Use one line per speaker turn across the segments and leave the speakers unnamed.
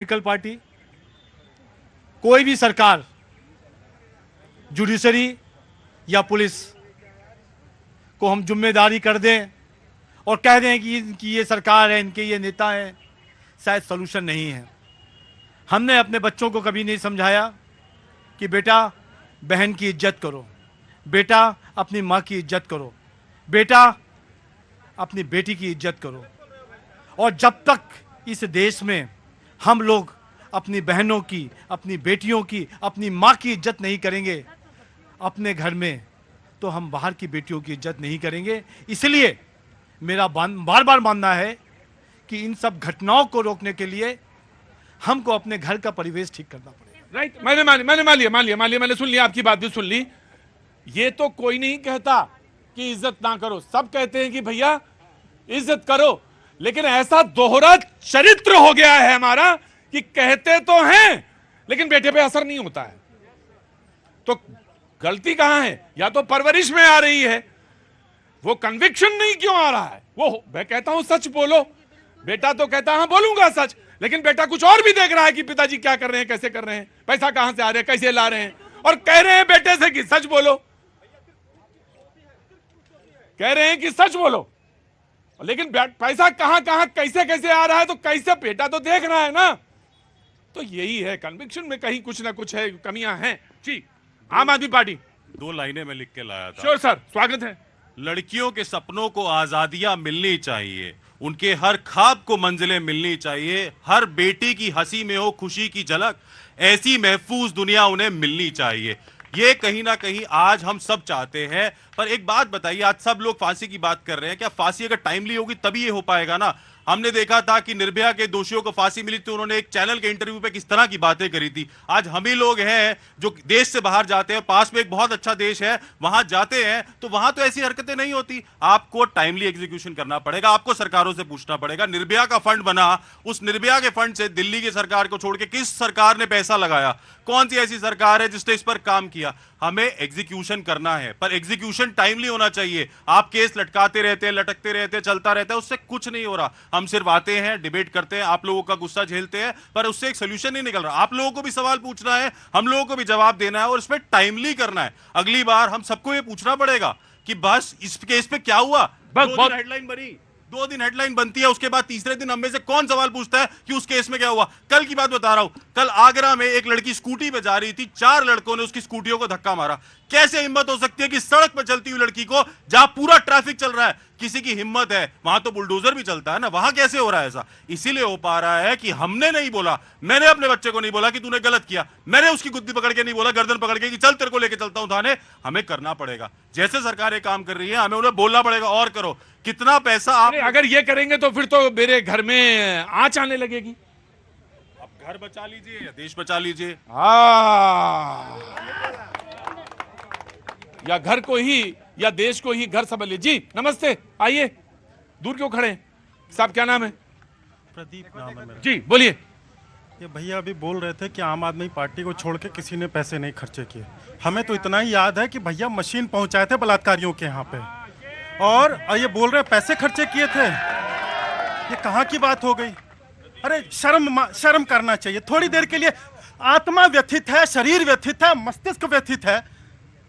Political party, कोई भी सरकार, जुडिशरी या पुलिस को हम जिम्मेदारी कर दें और कह दें कि इनकी ये सरकार है, इनके ये नेता हैं, शायद सलूशन नहीं है। हमने अपने बच्चों को कभी नहीं समझाया कि बेटा बहन की इज्जत करो, बेटा अपनी माँ की इज्जत करो, बेटा अपनी बेटी की इज्जत करो। और जब तक इस देश में हम लोग अपनी बहनों की, अपनी बेटियों की, अपनी माँ की इज्जत नहीं करेंगे अपने घर में, तो हम बाहर की बेटियों की इज्जत नहीं करेंगे। इसलिए मेरा बार बार मानना है कि इन सब घटनाओं को रोकने के लिए हमको अपने घर का परिवेश ठीक करना पड़ेगा।
राइट, मैंने मान लिया, मैंने सुन लिया, आपकी बात भी सुन ली। ये तो कोई नहीं कहता कि इज्जत ना करो, सब कहते हैं कि भैया इज्जत करो, लेकिन ऐसा दोहरा चरित्र हो गया है हमारा कि कहते तो हैं लेकिन बेटे पे असर नहीं होता है। तो गलती कहां है? या तो परवरिश में आ रही है, वो कन्विक्शन नहीं क्यों आ रहा है? वो मैं कहता हूं सच बोलो, बेटा तो कहता हाँ बोलूंगा सच, लेकिन बेटा कुछ और भी देख रहा है कि पिताजी क्या कर रहे हैं, कैसे कर रहे हैं, पैसा कहां से आ रहे हैं, कैसे ला रहे हैं, और कह रहे हैं बेटे से कि सच बोलो, कह रहे हैं कि सच बोलो, लेकिन पैसा कहां कहां कैसे कैसे आ रहा है, तो कैसे बेटा तो देख रहा है ना। तो यही है, कन्विक्शन में कहीं कुछ ना कुछ है, कमियां हैं। जी, आम आदमी पार्टी।
2 लाइनें मैं लिख के लाया था।
श्योर सर, स्वागत है।
लड़कियों के सपनों को आजादियां मिलनी चाहिए, उनके हर ख्वाब को मंजिलें मिलनी चाहिए, हर बेटी की हंसी में हो खुशी की झलक, ऐसी महफूज दुनिया उन्हें मिलनी चाहिए। ये कहीं ना कहीं आज हम सब चाहते हैं। पर एक बात बताइए, आज सब लोग फांसी की बात कर रहे हैं, क्या फांसी अगर टाइमली होगी तभी ये हो पाएगा ना? हमने देखा था कि निर्भया के दोषियों को फांसी मिली थी, उन्होंने एक चैनल के इंटरव्यू पे किस तरह की बातें करी थी। आज हम ही लोग हैं जो देश से बाहर जाते हैं, पास में एक बहुत अच्छा देश है, वहां जाते हैं तो वहां तो ऐसी हरकतें नहीं होती। आपको टाइमली एग्जीक्यूशन करना पड़ेगा, आपको सरकारों से पूछना पड़ेगा। निर्भया का फंड बना, उस निर्भया के फंड से दिल्ली की सरकार को छोड़ के किस सरकार ने पैसा लगाया? कौन सी ऐसी सरकार है जिसने इस पर काम किया? हमें एग्जीक्यूशन करना है, पर एग्जीक्यूशन टाइमली होना चाहिए। आप केस लटकाते रहते हैं, लटकते रहते हैं, चलता रहता है, उससे कुछ नहीं हो रहा। हम सिर्फ आते हैं, डिबेट करते हैं, आप लोगों का गुस्सा झेलते हैं, पर उससे एक सोल्यूशन नहीं निकल रहा। आप लोगों को भी सवाल पूछना है, हम लोगों को भी जवाब देना है, और इसमें टाइमली करना है। अगली बार हम सबको ये पूछना पड़ेगा कि बस इस केस पे क्या हुआ। बस हेडलाइन बनी, 2 दिन हेडलाइन बनती है, उसके बाद तीसरे दिन हम में से कौन सवाल पूछता है कि उस केस में क्या हुआ? कल की बात बता रहा हूं, कल आगरा में एक लड़की स्कूटी पे जा रही थी, 4 लड़कों ने उसकी स्कूटियों को धक्का मारा। कैसे हिम्मत हो सकती है कि सड़क पर चलती हुई लड़की को, जहां पूरा ट्रैफिक चल रहा है, किसी की हिम्मत है, वहां तो बुलडोजर भी चलता है ना, वहां कैसे हो रहा है ऐसा? इसीलिए हो पा रहा है कि हमने नहीं बोला, मैंने अपने बच्चे को नहीं बोला कि तूने गलत किया, मैंने उसकी गुद्दी पकड़ के नहीं बोला, गर्दन पकड़ के कि चल तेरे को लेके चलता हूं थाने। हमें करना पड़ेगा, जैसे सरकार ये काम कर रही है, हमें उन्हें बोलना पड़ेगा और करो। कितना पैसा आप
अगर ये करेंगे तो फिर तो मेरे घर में आंच आने लगेगी।
अब घर बचा लीजिए या देश बचा लीजिए।
या घर को ही या देश को ही घर समझ लीजिए। जी नमस्ते, आइए, दूर क्यों खड़े हैं साहब? क्या नाम है?
प्रदीप नाम है मेरा।
जी बोलिए।
ये भैया अभी बोल रहे थे कि आम आदमी पार्टी को छोड़ के किसी ने पैसे नहीं खर्चे किए। हमें तो इतना ही याद है कि भैया मशीन पहुंचाए थे बलात्कारियों के यहाँ पे, और ये बोल रहे पैसे खर्चे किए थे। ये कहाँ की बात हो गई? अरे शर्म करना चाहिए थोड़ी देर के लिए। आत्मा व्यथित है, शरीर व्यथित है, मस्तिष्क व्यथित है।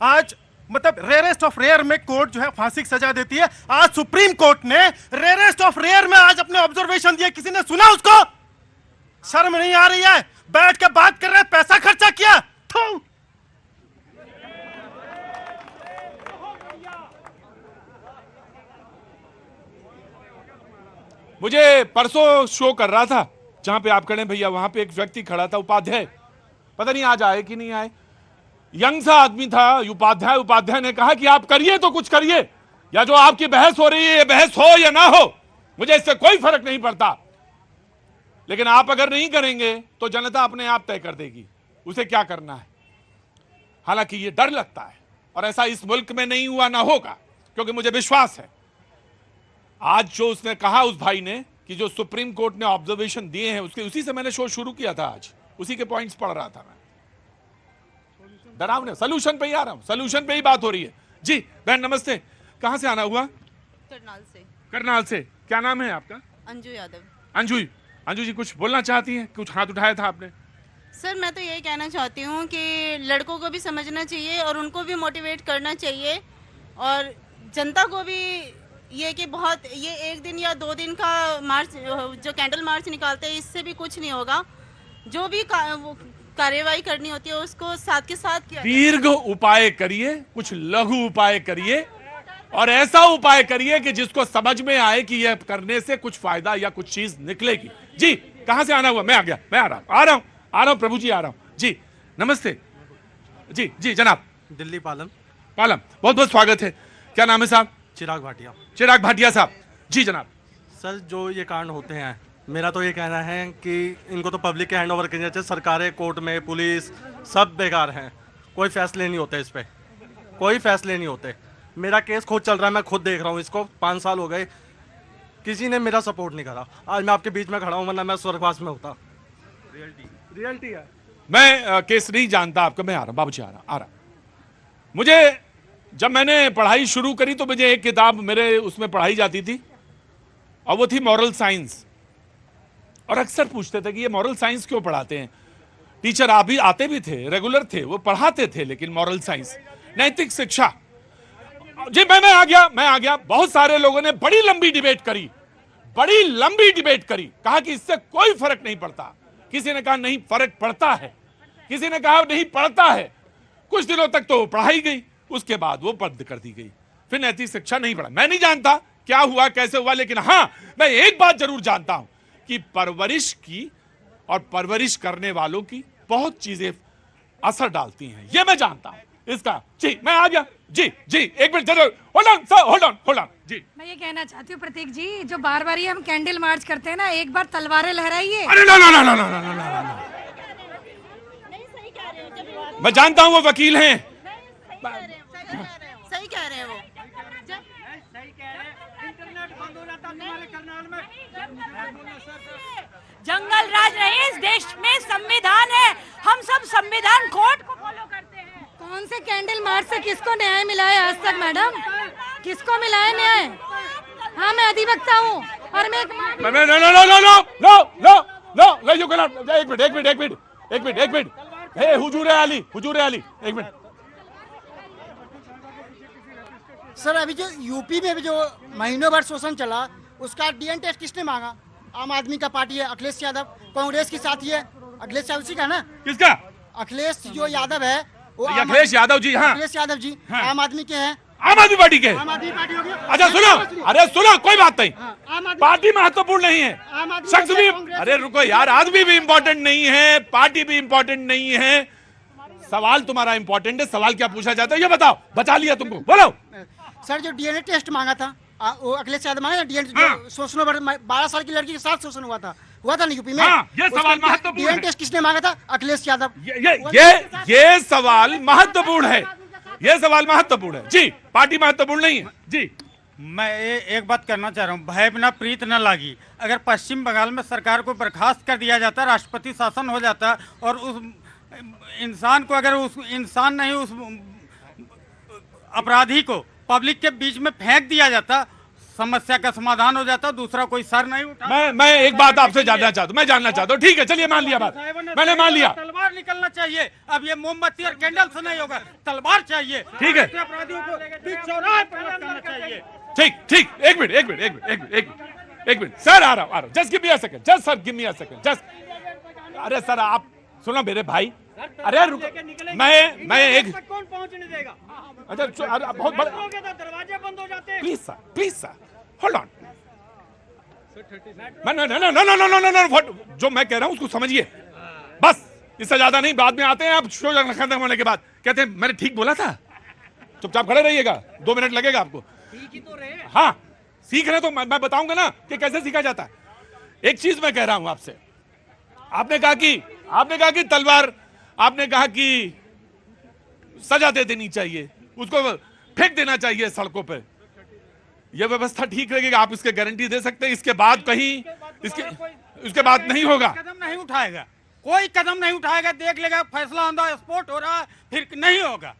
आज मतलब रेयरेस्ट ऑफ रेयर में कोर्ट जो है फांसी की सजा देती है, आज सुप्रीम कोर्ट ने रेयरेस्ट ऑफ रेयर में आज अपने ऑब्जर्वेशन दिए। किसी ने सुना उसको? शर्म नहीं आ रही है? बैठ के बात कर रहे हैं, पैसा खर्चा किया। थू।
मुझे परसों शो कर रहा था जहां पे आप खड़े भैया, वहां पे एक व्यक्ति खड़ा था, उपाध्याय, पता नहीं आज आए कि नहीं आए, यंग सा आदमी था उपाध्याय ने कहा कि आप करिए तो कुछ करिए, या जो आपकी बहस हो रही है, ये बहस हो या ना हो, मुझे इससे कोई फर्क नहीं पड़ता, लेकिन आप अगर नहीं करेंगे तो जनता अपने आप तय कर देगी उसे क्या करना है। हालांकि ये डर लगता है, और ऐसा इस मुल्क में नहीं हुआ, ना होगा, क्योंकि मुझे विश्वास है। आज जो उसने कहा उस भाई ने कि जो सुप्रीम कोर्ट ने ऑब्जर्वेशन दिए हैं, उसके उसी से मैंने शो शुरू किया था, आज उसी के पॉइंट्स पढ़ रहा था मैं। डरावने सलूशन पे ही आ रहा हूं, सलूशन पे ही बात हो रही है। जी बहन नमस्ते, कहां से आना हुआ?
करनाल से।
करनाल से। क्या नाम है आपका?
अंजू यादव।
अंजू, अंजू जी कुछ बोलना चाहती हैं? कुछ हाथ उठाया था आपने?
सर मैं तो यही कहना चाहती हूँ कि लड़कों को भी समझना चाहिए और उनको भी मोटिवेट करना चाहिए, और जनता को भी ये कि बहुत ये 1 दिन या 2 दिन का मार्च जो कैंडल मार्च निकालते हैं इससे भी कुछ नहीं होगा। जो भी कार्यवाही करनी होती है उसको साथ के साथ किया जाए।
दीर्घ उपाय करिए, कुछ लघु उपाय करिए, और ऐसा उपाय करिए कि जिसको समझ में आए कि यह करने से कुछ फायदा या कुछ चीज निकलेगी। जी कहां से आना हुआ? मैं आ गया, मैं आ रहा हूं प्रभु जी, आ रहा हूं जी। नमस्ते जी। जी जनाब।
दिल्ली पालम।
बहुत बहुत स्वागत है। क्या नाम है साहब?
चिराग भाटिया।
चिराग भाटिया साहब। जी जनाब।
सर जो ये कांड होते हैं, मेरा तो ये कहना है कि इनको तो पब्लिक के हैंड ओवर करना चाहिए। सरकारें, कोर्ट में पुलिस सब बेकार हैं, कोई फैसले नहीं होते इस पर, कोई फैसले नहीं होते। मेरा केस खुद चल रहा है, मैं खुद देख रहा हूँ इसको, 5 साल हो गए, किसी ने मेरा सपोर्ट नहीं करा। आज मैं आपके बीच में खड़ा हूँ, वरना मैं स्वर्गवास में होता। रियलिटी है।
मैं केस नहीं जानता आपका, मैं आ रहा हूं बाबूजी, आ रहा। मुझे जब मैंने पढ़ाई शुरू करी तो मुझे एक किताब मेरे उसमें पढ़ाई जाती थी, और वो थी मॉरल साइंस। और अक्सर पूछते थे कि ये मॉरल साइंस क्यों पढ़ाते हैं? टीचर आप भी आते भी थे, रेगुलर थे, वो पढ़ाते थे, लेकिन मॉरल साइंस, नैतिक शिक्षा। जी मैं आ गया। बहुत सारे लोगों ने बड़ी लंबी डिबेट करी, कहा कि इससे कोई फर्क नहीं पड़ता। किसी ने कहा नहीं फर्क पड़ता है, किसी ने कहा नहीं पड़ता है। कुछ दिनों तक तो पढ़ाई गई, उसके बाद वो बंद कर दी गई, फिर नैतिक शिक्षा नहीं पढ़ा। मैं नहीं जानता क्या हुआ कैसे हुआ, लेकिन हां मैं एक बात जरूर जानता हूं कि परवरिश की और परवरिश करने वालों की बहुत चीजें असर डालती हैं, ये मैं जानता हूं इसका। जी मैं आ गया। जी एक मिनट जरूर, होल्ड ऑन जी।
मैं ये कहना चाहती हूँ प्रतीक जी, जो बार बार ये हम कैंडल मार्च करते हैं ना, एक बार तलवारें लहराइए।
अरे ना, मैं जानता हूं वो वकील हैं।
सही कह रहे हैं वो।
जंगल राज नहीं, इस देश में संविधान है, हम सब संविधान कोर्ट को फॉलो करते हैं। कौन से कैंडल मार्च से किसको न्याय मिला है आज तक मैडम? किसको मिला है न्याय? हाँ मैं अधिवक्ता हूँ और मैं
एक मिनट हुजूर अली एक मिनट।
सर अभी जो यूपी में भी जो महीनों भर शोषण चला, उसका डीएन टेस्ट किसने मांगा? आम आदमी का पार्टी है, अखिलेश यादव कांग्रेस की साथी है। अखिलेश यादव जी का ना?
किसका?
अखिलेश जो यादव है वो
अखिलेश यादव जी। हाँ
अखिलेश यादव जी
हाँ।
आम आदमी के हैं।
आम आदमी पार्टी के?
आम आदमी पार्टी होगी।
अच्छा सुनो, कोई बात नहीं। पार्टी महत्वपूर्ण नहीं है, शख्स भी। अरे रुको यार, आदमी भी इम्पोर्टेंट नहीं है, पार्टी भी इम्पोर्टेंट नहीं है। सवाल तुम्हारा इम्पोर्टेंट है। सवाल क्या पूछा जाता है ये बताओ, बचा लिया तुमको, बोलो।
सर जो डीएनए टेस्ट मांगा था वो अखिलेश यादव मांगा, डीएनए शोषण 12 साल की लड़की के साथ शोषण हुआ था ना यूपी में।
ये सवाल महत्वपूर्ण है।
डीएनए टेस्ट किसने मांगा था? अखिलेश यादव।
ये सवाल महत्वपूर्ण है, ये सवाल महत्वपूर्ण है जी, पार्टी महत्वपूर्ण नहीं है जी।
मैं एक बात करना चाह रहा हूँ, भय बिना प्रीत न लागी। अगर पश्चिम बंगाल में सरकार को बर्खास्त कर दिया जाता, राष्ट्रपति शासन हो जाता, और उस इंसान को, अगर उस इंसान नहीं उस अपराधी को पब्लिक के बीच में फेंक दिया जाता, समस्या का समाधान हो जाता, दूसरा कोई सर नहीं उठा।
मैं एक बात आपसे जानना चाहता हूँ, मैं जानना चाहता हूँ। ठीक है चलिए, मान लिया बात, मैंने मान लिया।
तलवार निकलना चाहिए, अब ये मोमबत्ती और कैंडल से नहीं होगा, तलवार चाहिए।
ठीक है,
अपराधियों को बीच चौराहे पर रखना चाहिए।
ठीक एक मिनट सर, आ रहा हूँ, just give me a second, just sir give me a second, just. अरे सर आप सुनो मेरे भाई, अरे रुको, मैं एक
कौन पहुंचने देगा?
अच्छा बहुत बड़ा,
दरवाजे बंद हो जाते हैं।
Please sir hold on. No, जो मैं कह रहा हूं उसको समझिए बस, इससे ज्यादा नहीं। बाद में आते हैं आप शो खत्म होने के बाद कहते हैं मैंने ठीक बोला था। चुपचाप खड़े रहिएगा, 2 मिनट लगेगा आपको। हाँ सीख रहे तो मैं बताऊंगा ना कि कैसे सीखा जाता है। एक चीज मैं कह रहा हूं आपसे, आपने कहा कि तलवार, आपने कहा कि सजा दे देनी चाहिए, उसको फेंक देना चाहिए सड़कों पे। यह व्यवस्था ठीक रहेगी? आप इसके गारंटी दे सकते हैं? इसके बाद कहीं इसके बाद नहीं होगा?
कदम नहीं उठाएगा, कोई कदम नहीं उठाएगा, देख लेगा फैसला ऑन द स्पॉट हो रहा है, फिर नहीं होगा।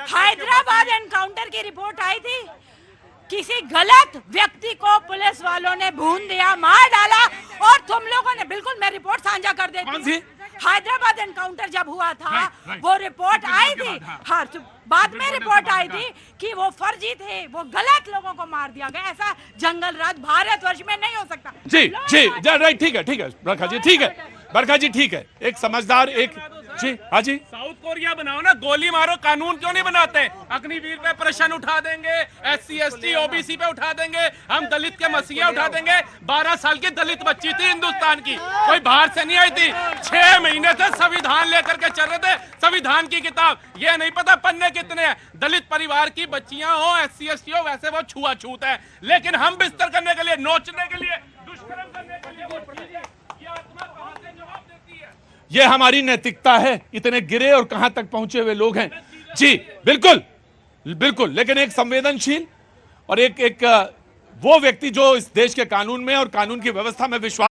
हैदराबाद एनकाउंटर की रिपोर्ट आई थी, किसी गलत व्यक्ति को पुलिस वालों ने भून दिया, मार डाला, और तुम लोगों ने, बिल्कुल मैं रिपोर्ट साझा कर देती
कौन सी?
हूँ। हैदराबाद एनकाउंटर जब हुआ था,
राइट।
वो रिपोर्ट आई थी, हाँ, बाद में रिपोर्ट आई थी कि वो फर्जी थे, वो गलत लोगों को मार दिया गया। ऐसा जंगल राज भारतवर्ष में नहीं हो सकता।
जी जी राइट, ठीक है बरखा जी, ठीक है बरखा जी, ठीक है, एक समझदार, एक जी, हाँ जी,
साउथ कोरिया बनाओ ना, गोली मारो, कानून क्यों नहीं बनाते? अग्निवीर पे प्रश्न उठा देंगे, SC ST OBC पे उठा देंगे, हम दलित के मसीहा उठा देंगे। 12 साल की दलित बच्ची थी हिंदुस्तान की, कोई बाहर से नहीं आई थी। 6 महीने से संविधान लेकर के चल रहे थे, संविधान की किताब, ये नहीं पता पन्ने कितने हैं। दलित परिवार की बच्चियां हो, SC ST हो, वैसे वो छुआछूत है, लेकिन हम बिस्तर करने के लिए, नोचने के लिए, दुष्कर्म करने के लिए वोट दीजिए। ये आत्मा कहां से जवाब देती है?
ये हमारी नैतिकता है। इतने गिरे और कहां तक पहुंचे हुए लोग हैं। जी बिल्कुल बिल्कुल, लेकिन एक संवेदनशील और एक वो व्यक्ति जो इस देश के कानून में और कानून की व्यवस्था में विश्वास